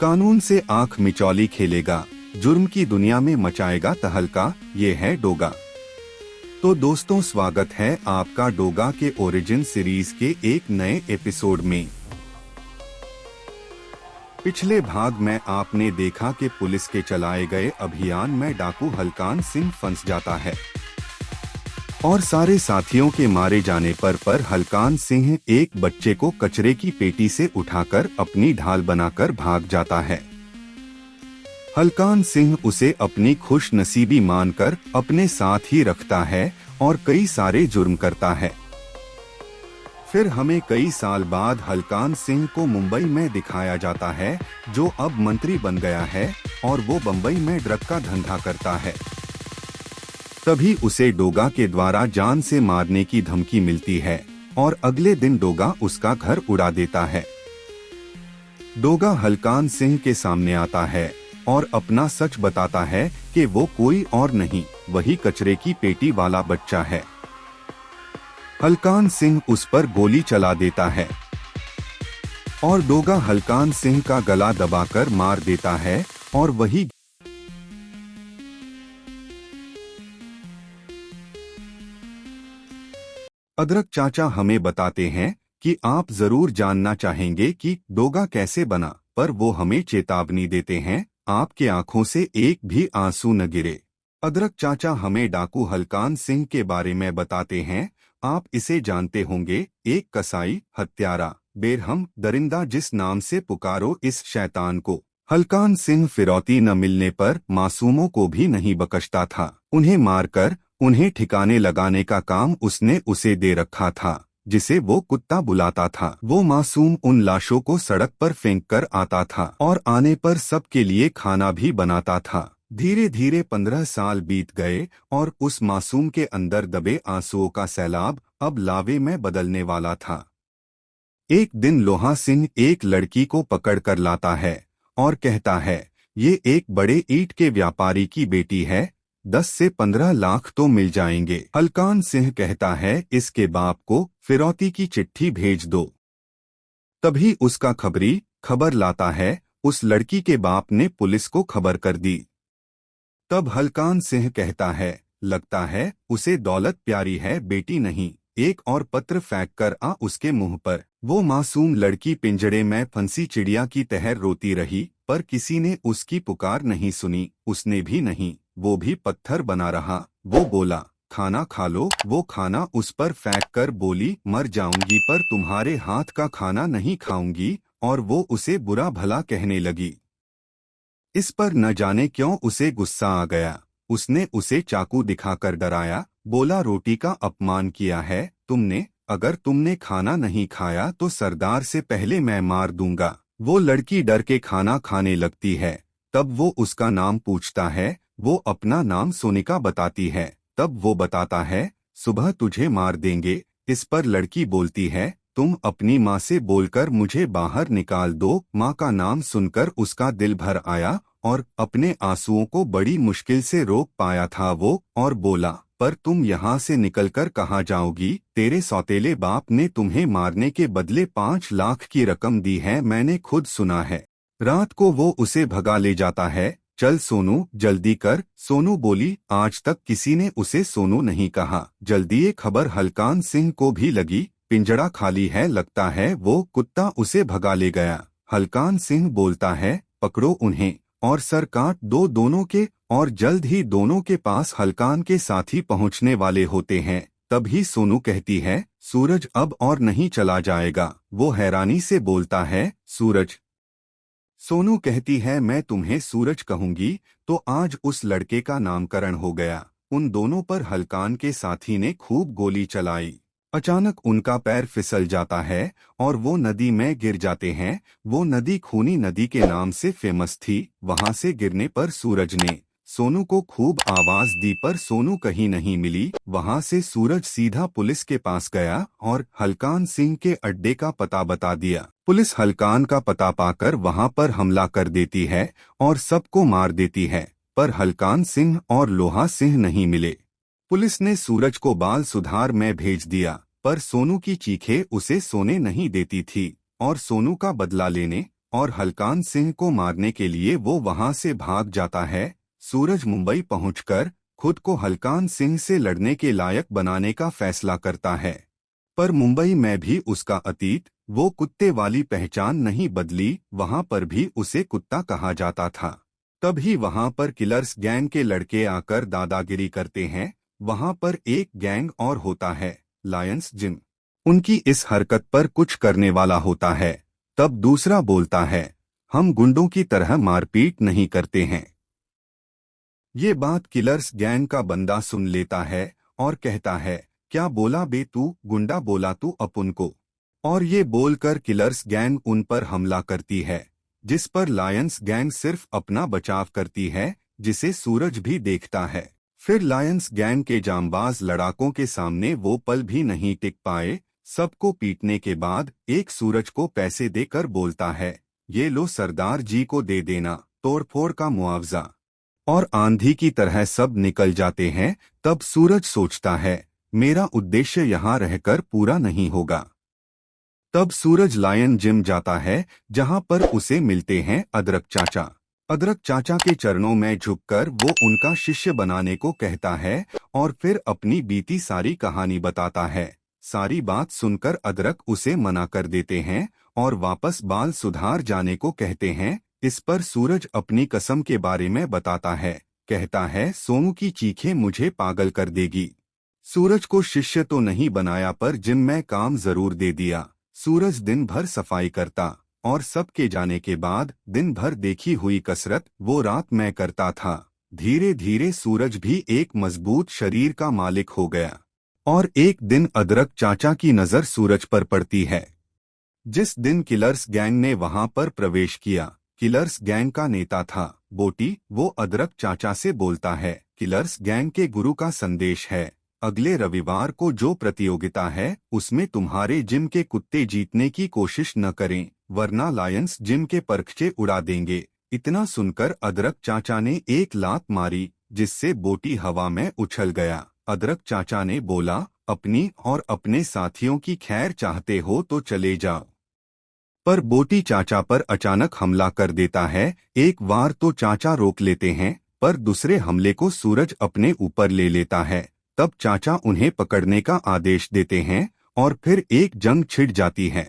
कानून से आंख मिचौली खेलेगा, जुर्म की दुनिया में मचाएगा तहलका, ये है डोगा। तो दोस्तों, स्वागत है आपका डोगा के ओरिजिन सीरीज के एक नए एपिसोड में। पिछले भाग में आपने देखा कि पुलिस के चलाए गए अभियान में डाकू हलकान सिंह फंस जाता है और सारे साथियों के मारे जाने पर हलकान सिंह एक बच्चे को कचरे की पेटी से उठाकर अपनी ढाल बनाकर भाग जाता है। हलकान सिंह उसे अपनी खुश नसीबी मानकर अपने साथ ही रखता है और कई सारे जुर्म करता है। फिर हमें कई साल बाद हलकान सिंह को मुंबई में दिखाया जाता है, जो अब मंत्री बन गया है और वो बम्बई में ड्रग का धंधा करता है। तभी उसे डोगा के द्वारा जान से मारने की धमकी मिलती है और अगले दिन डोगा उसका घर उड़ा देता है। डोगा हलकान सिंह के सामने आता है और अपना सच बताता है कि वो कोई और नहीं, वही कचरे की पेटी वाला बच्चा है। हलकान सिंह उस पर गोली चला देता है और डोगा हलकान सिंह का गला दबाकर मार देता है और वही अदरक चाचा हमें बताते हैं कि आप जरूर जानना चाहेंगे कि डोगा कैसे बना, पर वो हमें चेतावनी देते हैं, आपके आंखों से एक भी आंसू न गिरे। अदरक चाचा हमें डाकू हलकान सिंह के बारे में बताते हैं। आप इसे जानते होंगे, एक कसाई, हत्यारा, बेरहम, दरिंदा, जिस नाम से पुकारो इस शैतान को। हलकान सिंह फिरौती न मिलने पर मासूमों को भी नहीं बख्शता था। उन्हें मारकर उन्हें ठिकाने लगाने का काम उसने उसे दे रखा था, जिसे वो कुत्ता बुलाता था। वो मासूम उन लाशों को सड़क पर फेंक कर आता था और आने पर सबके लिए खाना भी बनाता था। धीरे धीरे 15 साल बीत गए और उस मासूम के अंदर दबे आंसुओं का सैलाब अब लावे में बदलने वाला था। एक दिन लोहा सिंह एक लड़की को पकड़ कर लाता है और कहता है, ये एक बड़े ईंट के व्यापारी की बेटी है, 10 से 15 लाख तो मिल जाएंगे। हलकान सिंह कहता है, इसके बाप को फिरौती की चिट्ठी भेज दो। तभी उसका खबरी खबर लाता है, उस लड़की के बाप ने पुलिस को खबर कर दी। तब हलकान सिंह कहता है, लगता है उसे दौलत प्यारी है, बेटी नहीं। एक और पत्र फेंक कर उसके मुंह पर। वो मासूम लड़की पिंजड़े में फंसी चिड़िया की तरह रोती रही, पर किसी ने उसकी पुकार नहीं सुनी, उसने भी नहीं। वो भी पत्थर बना रहा। वो बोला, खाना खा लो। वो खाना उस पर फेंक कर बोली, मर जाऊंगी पर तुम्हारे हाथ का खाना नहीं खाऊंगी, और वो उसे बुरा भला कहने लगी। इस पर न जाने क्यों उसे गुस्सा आ गया। उसने उसे चाकू दिखाकर डराया, बोला, रोटी का अपमान किया है तुमने, अगर तुमने खाना नहीं खाया तो सरदार से पहले मैं मार दूंगा। वो लड़की डर के खाना खाने लगती है। तब वो उसका नाम पूछता है। वो अपना नाम सोनिका बताती है। तब वो बताता है, सुबह तुझे मार देंगे। इस पर लड़की बोलती है, तुम अपनी माँ से बोलकर मुझे बाहर निकाल दो। माँ का नाम सुनकर उसका दिल भर आया और अपने आंसुओं को बड़ी मुश्किल से रोक पाया था वो, और बोला, पर तुम यहाँ से निकलकर कहाँ जाओगी? तेरे सौतेले बाप ने तुम्हें मारने के बदले 5 लाख की रकम दी है, मैंने खुद सुना है। रात को वो उसे भगा ले जाता है। चल सोनू, जल्दी कर। सोनू बोली, आज तक किसी ने उसे सोनू नहीं कहा। जल्दी। ये खबर हलकान सिंह को भी लगी। पिंजड़ा खाली है, लगता है वो कुत्ता उसे भगा ले गया। हलकान सिंह बोलता है, पकड़ो उन्हें और सर काट दो दोनों के। और जल्द ही दोनों के पास हलकान के साथी पहुंचने वाले होते हैं। तभी सोनू कहती है, सूरज अब और नहीं चला जाएगा। वो हैरानी से बोलता है, सूरज? सोनू कहती है, मैं तुम्हें सूरज कहूंगी। तो आज उस लड़के का नामकरण हो गया। उन दोनों पर हलकान के साथी ने खूब गोली चलाई। अचानक उनका पैर फिसल जाता है और वो नदी में गिर जाते हैं। वो नदी खूनी नदी के नाम से फेमस थी। वहां से गिरने पर सूरज ने सोनू को खूब आवाज दी, पर सोनू कहीं नहीं मिली। वहां से सूरज सीधा पुलिस के पास गया और हलकान सिंह के अड्डे का पता बता दिया। पुलिस हलकान का पता पाकर वहां पर हमला कर देती है और सबको मार देती है, पर हलकान सिंह और लोहा सिंह नहीं मिले। पुलिस ने सूरज को बाल सुधार में भेज दिया, पर सोनू की चीखें उसे सोने नहीं देती थी और सोनू का बदला लेने और हलकान सिंह को मारने के लिए वो वहां से भाग जाता है। सूरज मुंबई पहुंचकर खुद को हलकान सिंह से लड़ने के लायक बनाने का फैसला करता है। पर मुंबई में भी उसका अतीत, वो कुत्ते वाली पहचान नहीं बदली, वहां पर भी उसे कुत्ता कहा जाता था। तभी वहां पर किलर्स गैंग के लड़के आकर दादागिरी करते हैं। वहां पर एक गैंग और होता है, लायंस जिम। उनकी इस हरकत पर कुछ करने वाला होता है। तब दूसरा बोलता है, हम गुंडों की तरह मारपीट नहीं करते हैं। ये बात किलर्स गैंग का बंदा सुन लेता है और कहता है, क्या बोला बे तू, गुंडा बोला तू अपुन को। और ये बोलकर किलर्स गैंग उन पर हमला करती है, जिस पर लायंस गैंग सिर्फ अपना बचाव करती है, जिसे सूरज भी देखता है। फिर लायंस गैंग के जांबाज लड़ाकों के सामने वो पल भी नहीं टिक पाए। सबको पीटने के बाद एक सूरज को पैसे देकर बोलता है, ये लो सरदार जी को दे देना, तोड़फोड़ का मुआवजा। और आंधी की तरह सब निकल जाते हैं। तब सूरज सोचता है, मेरा उद्देश्य यहाँ रहकर पूरा नहीं होगा। तब सूरज लायन जिम जाता है, जहाँ पर उसे मिलते हैं अदरक चाचा। अदरक चाचा के चरणों में झुककर वो उनका शिष्य बनाने को कहता है और फिर अपनी बीती सारी कहानी बताता है। सारी बात सुनकर अदरक उसे मना कर देते हैं और वापस बाल सुधार जाने को कहते हैं। इस पर सूरज अपनी कसम के बारे में बताता है, कहता है, सोनू की चीखें मुझे पागल कर देगी। सूरज को शिष्य तो नहीं बनाया पर जिम में काम जरूर दे दिया। सूरज दिन भर सफाई करता और सबके जाने के बाद दिन भर देखी हुई कसरत वो रात में करता था। धीरे धीरे सूरज भी एक मजबूत शरीर का मालिक हो गया। और एक दिन अदरक चाचा की नजर सूरज पर पड़ती है। जिस दिन किलर्स गैंग ने वहां पर प्रवेश किया, किलर्स गैंग का नेता था बोटी। वो अदरक चाचा से बोलता है, किलर्स गैंग के गुरु का संदेश है, अगले रविवार को जो प्रतियोगिता है उसमें तुम्हारे जिम के कुत्ते जीतने की कोशिश न करें, वरना लायंस जिम के परखचे उड़ा देंगे। इतना सुनकर अदरक चाचा ने एक लात मारी, जिससे बोटी हवा में उछल गया। अदरक चाचा ने बोला, अपनी और अपने साथियों की खैर चाहते हो तो चले जाओ। पर बोटी चाचा पर अचानक हमला कर देता है। एक बार तो चाचा रोक लेते हैं, पर दूसरे हमले को सूरज अपने ऊपर ले लेता है। तब चाचा उन्हें पकड़ने का आदेश देते हैं और फिर एक जंग छिड़ जाती है।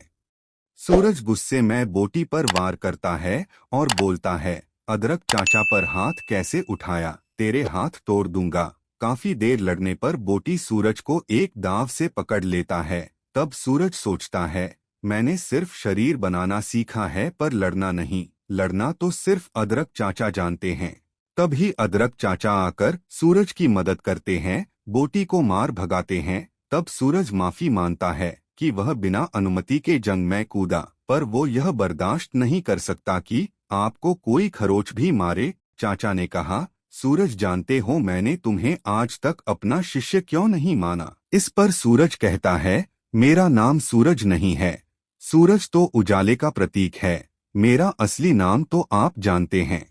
सूरज गुस्से में बोटी पर वार करता है और बोलता है, अदरक चाचा पर हाथ कैसे उठाया, तेरे हाथ तोड़ दूंगा। काफी देर लड़ने पर बोटी सूरज को एक दाव से पकड़ लेता है। तब सूरज सोचता है, मैंने सिर्फ शरीर बनाना सीखा है पर लड़ना नहीं। लड़ना तो सिर्फ अदरक चाचा जानते हैं। तभी अदरक चाचा आकर सूरज की मदद करते हैं, बोटी को मार भगाते हैं। तब सूरज माफी मांगता है कि वह बिना अनुमति के जंग में कूदा, पर वो यह बर्दाश्त नहीं कर सकता कि आपको कोई खरोच भी मारे। चाचा ने कहा, सूरज जानते हो मैंने तुम्हें आज तक अपना शिष्य क्यों नहीं माना। इस पर सूरज कहता है, मेरा नाम सूरज नहीं है, सूरज तो उजाले का प्रतीक है, मेरा असली नाम तो आप जानते हैं।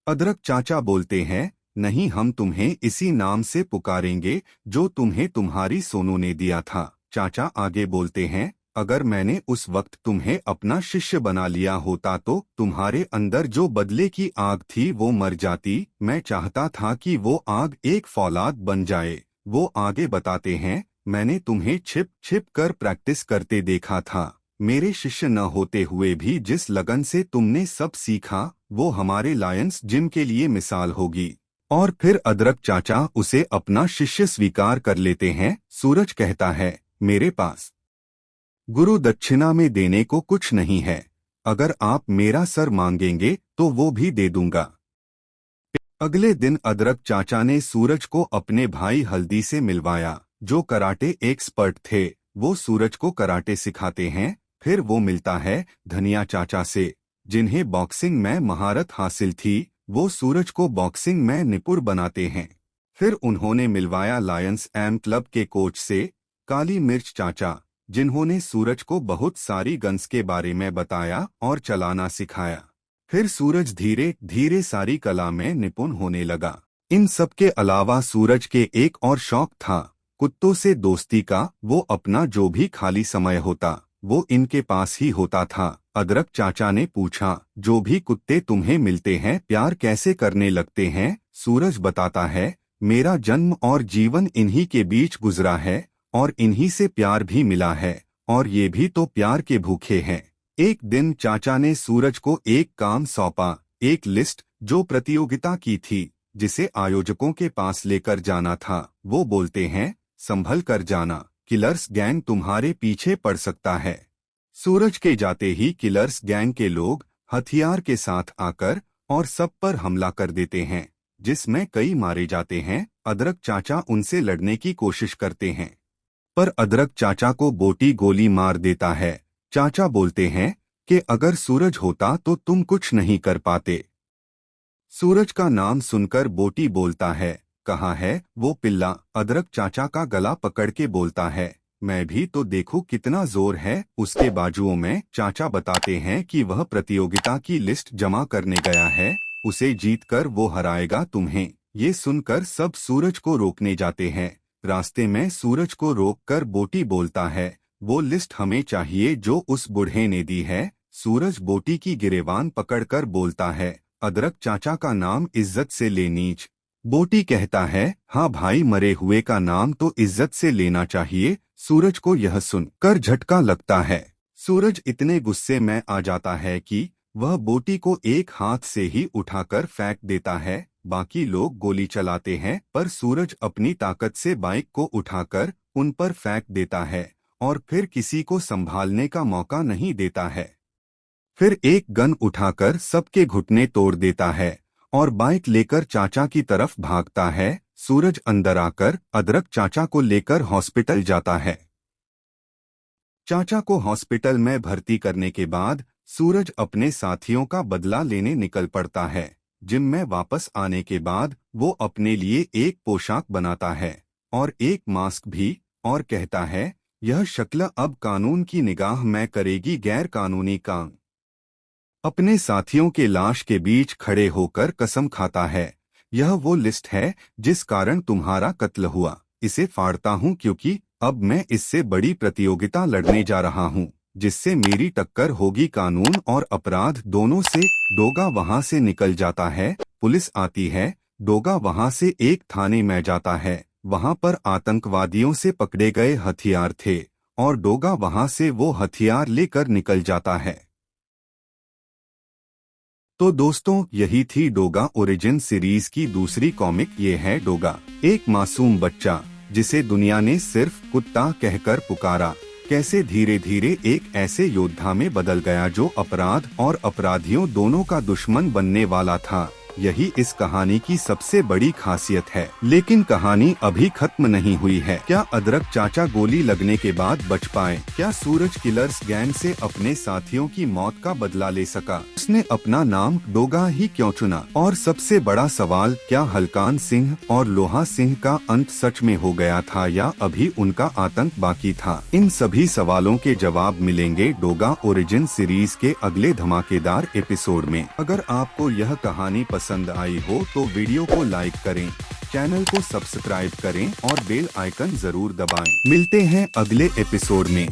अदरक चाचा बोलते हैं, नहीं, हम तुम्हें इसी नाम से पुकारेंगे जो तुम्हें तुम्हारी सोनू ने दिया था। चाचा आगे बोलते हैं, अगर मैंने उस वक्त तुम्हें अपना शिष्य बना लिया होता तो तुम्हारे अंदर जो बदले की आग थी वो मर जाती। मैं चाहता था कि वो आग एक फौलाद बन जाए। वो आगे बताते हैं, मैंने तुम्हें छिप छिप कर प्रैक्टिस करते देखा था। मेरे शिष्य न होते हुए भी जिस लगन से तुमने सब सीखा वो हमारे लायंस जिम के लिए मिसाल होगी। और फिर अदरक चाचा उसे अपना शिष्य स्वीकार कर लेते हैं। सूरज कहता है, मेरे पास गुरु दक्षिणा में देने को कुछ नहीं है, अगर आप मेरा सर मांगेंगे तो वो भी दे दूंगा। अगले दिन अदरक चाचा ने सूरज को अपने भाई हल्दी से मिलवाया, जो कराटे एक्सपर्ट थे। वो सूरज को कराटे सिखाते हैं। फिर वो मिलता है धनिया चाचा से, जिन्हें बॉक्सिंग में महारत हासिल थी। वो सूरज को बॉक्सिंग में निपुण बनाते हैं। फिर उन्होंने मिलवाया लायंस एम क्लब के कोच से, काली मिर्च चाचा, जिन्होंने सूरज को बहुत सारी गन्स के बारे में बताया और चलाना सिखाया। फिर सूरज धीरे धीरे सारी कला में निपुण होने लगा। इन सब के अलावा सूरज के एक और शौक था, कुत्तों से दोस्ती का। वो अपना जो भी खाली समय होता वो इनके पास ही होता था। अदरक चाचा ने पूछा, जो भी कुत्ते तुम्हें मिलते हैं प्यार कैसे करने लगते हैं? सूरज बताता है, मेरा जन्म और जीवन इन्हीं के बीच गुजरा है और इन्हीं से प्यार भी मिला है और ये भी तो प्यार के भूखे हैं। एक दिन चाचा ने सूरज को एक काम सौंपा, एक लिस्ट जो प्रतियोगिता की थी, जिसे आयोजकों के पास लेकर जाना था। वो बोलते हैं, संभल कर जाना, किलर्स गैंग तुम्हारे पीछे पड़ सकता है। सूरज के जाते ही किलर्स गैंग के लोग हथियार के साथ आकर और सब पर हमला कर देते हैं, जिसमें कई मारे जाते हैं। अदरक चाचा उनसे लड़ने की कोशिश करते हैं, पर अदरक चाचा को बोटी गोली मार देता है। चाचा बोलते हैं कि अगर सूरज होता तो तुम कुछ नहीं कर पाते। सूरज का नाम सुनकर बोटी बोलता है, कहाँ है वो पिल्ला? अदरक चाचा का गला पकड़ के बोलता है, मैं भी तो देखूं कितना जोर है उसके बाजुओं में। चाचा बताते हैं कि वह प्रतियोगिता की लिस्ट जमा करने गया है, उसे जीतकर वो हराएगा तुम्हें। ये सुनकर सब सूरज को रोकने जाते हैं। रास्ते में सूरज को रोककर बोटी बोलता है, वो लिस्ट हमें चाहिए जो उस बूढ़े ने दी है। सूरज बोटी की गिरेबान पकड़कर बोलता है, अदरक चाचा का नाम इज्जत से ले नीच। बोटी कहता है, हाँ भाई, मरे हुए का नाम तो इज्जत से लेना चाहिए। सूरज को यह सुनकर झटका लगता है। सूरज इतने गुस्से में आ जाता है कि वह बोटी को एक हाथ से ही उठाकर फेंक देता है। बाकी लोग गोली चलाते हैं, पर सूरज अपनी ताकत से बाइक को उठाकर उन पर फेंक देता है और फिर किसी को संभालने का मौका नहीं देता है। फिर एक गन उठाकर सबके घुटने तोड़ देता है और बाइक लेकर चाचा की तरफ भागता है। सूरज अंदर आकर अदरक चाचा को लेकर हॉस्पिटल जाता है। चाचा को हॉस्पिटल में भर्ती करने के बाद सूरज अपने साथियों का बदला लेने निकल पड़ता है। जिम में वापस आने के बाद वो अपने लिए एक पोशाक बनाता है और एक मास्क भी, और कहता है, यह शक्ल अब कानून की निगाह में करेगी गैर कानूनी काम। अपने साथियों के लाश के बीच खड़े होकर कसम खाता है, यह वो लिस्ट है जिस कारण तुम्हारा कत्ल हुआ। इसे फाड़ता हूँ क्योंकि अब मैं इससे बड़ी प्रतियोगिता लड़ने जा रहा हूँ, जिससे मेरी टक्कर होगी कानून और अपराध दोनों से। डोगा वहां से निकल जाता है। पुलिस आती है। डोगा वहां से एक थाने में जाता है। वहां पर आतंकवादियों से पकड़े गए हथियार थे और डोगा वहां से वो हथियार लेकर निकल जाता है। तो दोस्तों, यही थी डोगा ओरिजिन सीरीज की दूसरी कॉमिक। ये है डोगा, एक मासूम बच्चा जिसे दुनिया ने सिर्फ कुत्ता कहकर पुकारा, कैसे धीरे धीरे एक ऐसे योद्धा में बदल गया जो अपराध और अपराधियों दोनों का दुश्मन बनने वाला था। यही इस कहानी की सबसे बड़ी खासियत है। लेकिन कहानी अभी खत्म नहीं हुई है। क्या अदरक चाचा गोली लगने के बाद बच पाए? क्या सूरज किलर्स गैंग से अपने साथियों की मौत का बदला ले सका? उसने अपना नाम डोगा ही क्यों चुना? और सबसे बड़ा सवाल, क्या हलकान सिंह और लोहा सिंह का अंत सच में हो गया था या अभी उनका आतंक बाकी था? इन सभी सवालों के जवाब मिलेंगे डोगा ओरिजिन सीरीज के अगले धमाकेदार एपिसोड में। अगर आपको यह कहानी पसंद आई हो तो वीडियो को लाइक करें, चैनल को सब्सक्राइब करें और बेल आइकन जरूर दबाएं। मिलते हैं अगले एपिसोड में।